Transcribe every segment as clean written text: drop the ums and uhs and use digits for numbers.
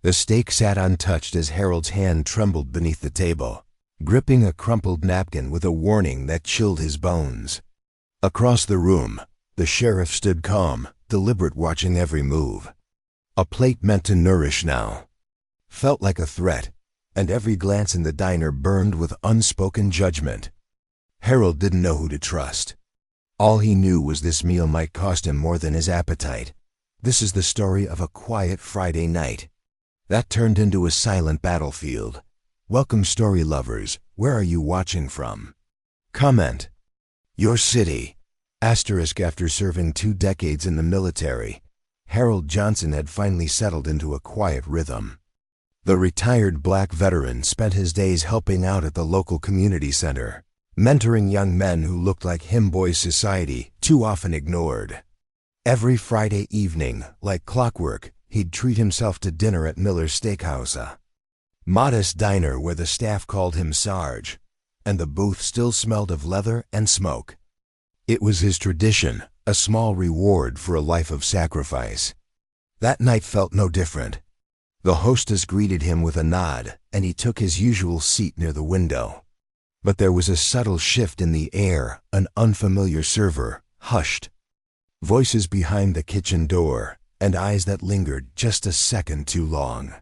The steak sat untouched as Harold's hand trembled beneath the table, gripping a crumpled napkin with a warning that chilled his bones. Across the room, the sheriff stood calm, deliberate, watching every move. A plate meant to nourish now felt like a threat, and every glance in the diner burned with unspoken judgment. Harold didn't know who to trust. All he knew was this meal might cost him more than his appetite. This is the story of a quiet Friday night that turned into a silent battlefield. Welcome, story lovers. Where are you watching from? Comment. Your city. After serving 2 decades in the military, Harold Johnson had finally settled into a quiet rhythm. The retired black veteran spent his days helping out at the local community center, mentoring young men who looked like him, boys society too often ignored. Every Friday evening, like clockwork, he'd treat himself to dinner at Miller's Steakhouse, a modest diner where the staff called him Sarge, and the booth still smelled of leather and smoke. It was his tradition, a small reward for a life of sacrifice. That night felt no different. The hostess greeted him with a nod, and he took his usual seat near the window. But there was a subtle shift in the air. An unfamiliar server hushed. Voices behind the kitchen door, and eyes that lingered just a second too long.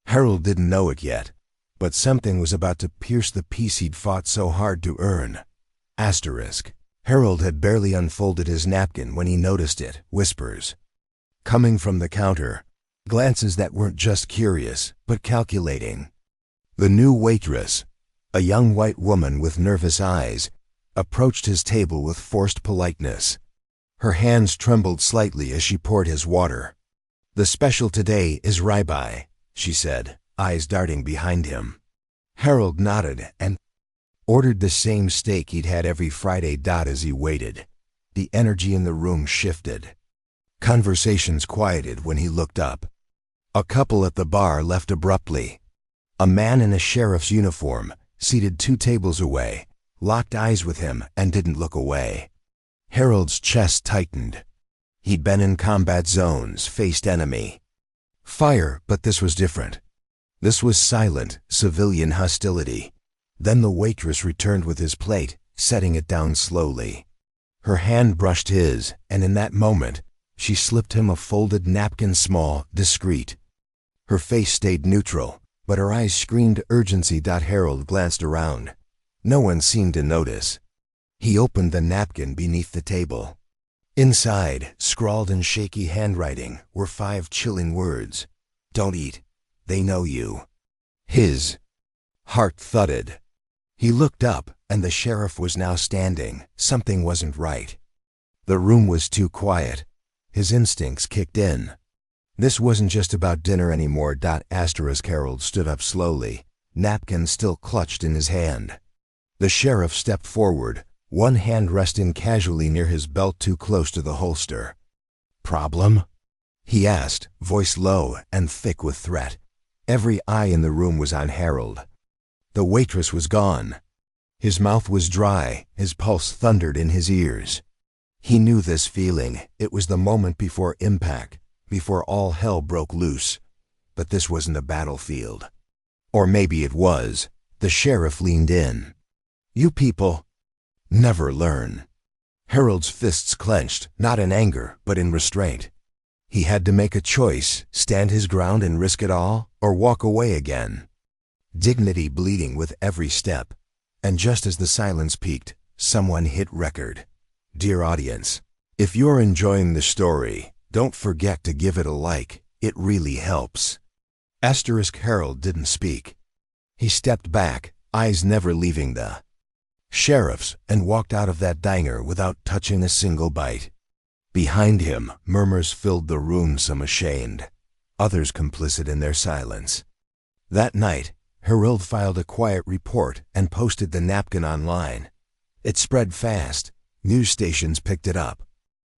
Harold didn't know it yet, but something was about to pierce the peace he'd fought so hard to earn. Harold had barely unfolded his napkin when he noticed it. Whispers coming from the counter, glances that weren't just curious, but calculating. The new waitress, a young white woman with nervous eyes, approached his table with forced politeness. Her hands trembled slightly as she poured his water. "The special today is ribeye," she said, eyes darting behind him. Harold nodded and ordered the same steak he'd had every Friday. As he waited, the energy in the room shifted. Conversations quieted when he looked up. A couple at the bar left abruptly. A man in a sheriff's uniform, seated 2 tables away, locked eyes with him and didn't look away. Harold's chest tightened. He'd been in combat zones, faced enemy fire, but this was different. This was silent, civilian hostility. Then the waitress returned with his plate, setting it down slowly. Her hand brushed his, and in that moment, she slipped him a folded napkin, small, discreet. Her face stayed neutral, but her eyes screamed urgency. Harold glanced around. No one seemed to notice. He opened the napkin beneath the table. Inside, scrawled in shaky handwriting, were 5 chilling words. "Don't eat. They know you." His heart thudded. He looked up, and the sheriff was now standing. Something wasn't right. The room was too quiet. His instincts kicked in. This wasn't just about dinner anymore. Harold stood up slowly, napkin still clutched in his hand. The sheriff stepped forward, one hand resting casually near his belt, too close to the holster. "Problem?" he asked, voice low and thick with threat. Every eye in the room was on Harold. The waitress was gone. His mouth was dry, his pulse thundered in his ears. He knew this feeling. It was the moment before impact, before all hell broke loose. But this wasn't a battlefield. Or maybe it was. The sheriff leaned in. "You people never learn." Harold's fists clenched, not in anger, but in restraint. He had to make a choice, stand his ground and risk it all, or walk away again. Dignity bleeding with every step. And just as the silence peaked, someone hit record. Dear audience, if you're enjoying the story, don't forget to give it a like. It really helps. Harold didn't speak. He stepped back, eyes never leaving the sheriff's, and walked out of that diner without touching a single bite. Behind him, murmurs filled the room, some ashamed, others complicit in their silence. That night, Harold filed a quiet report and posted the napkin online. It spread fast. News stations picked it up.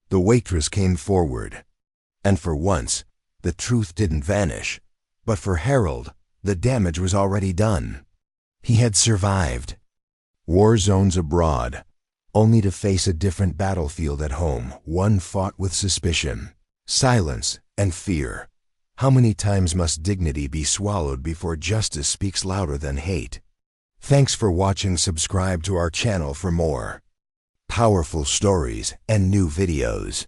The waitress came forward. And for once, the truth didn't vanish. But for Harold, the damage was already done. He had survived war zones abroad, only to face a different battlefield at home, one fought with suspicion, silence, and fear. How many times must dignity be swallowed before justice speaks louder than hate? Thanks for watching. Subscribe to our channel for more powerful stories and new videos.